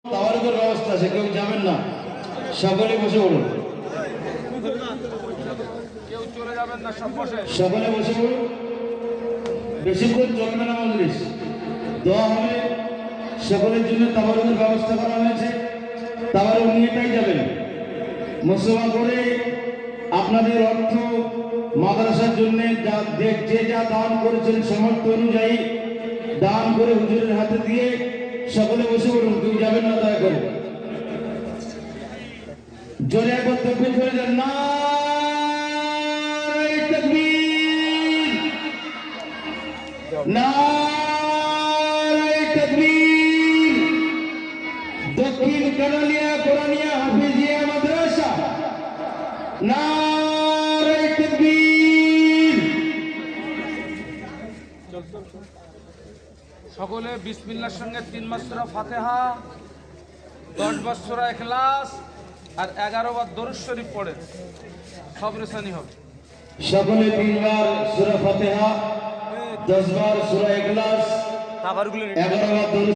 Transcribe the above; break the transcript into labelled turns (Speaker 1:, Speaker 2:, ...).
Speaker 1: তাওয়ারুদের ব্যবস্থা আছে, কেউ যাবেন না, সকলে বসে পড়ুন,
Speaker 2: কেউ চলে যাবেন না, সব বসে
Speaker 1: সকলে বসে পড়ুন। বেশিক্ষণ চলবে না মজলিস, দোয়া হবে। সকলের জন্য তাওয়ারুদের ব্যবস্থা করা হয়েছে, তাওয়ারুদ নিয়েটাই যাবেন। মুসলমান করে আপনাদের অর্থ মাদ্রাসার জন্য যে যা দান করেছেন সামর্থ্য অনুযায়ী দান করে হুজুরের হাতে দিয়ে সকলে বসে পড়ুন, কেউ যাবেন না দয়া করে। জোরে একবার তাকবীর করে দেন, নারে তাকবীর, নারে তাকবীর। দক্ষিণ কানালিয়া কোরআনিয়া হাফিজিয়া মাদ্রাসা, নারে তাকবীর।
Speaker 2: সকলে বিসমিল্লাহর সঙ্গে 3 বার সূরা ফাতিহা, 10 বার সূরা ইখলাস আর 11 বার দরুদ শরীফ পড়েন, সব রেসানি হবে।
Speaker 1: সকলে 3 বার সূরা ফাতিহা, 10 বার সূরা ইখলাস, 11 বার দরুদ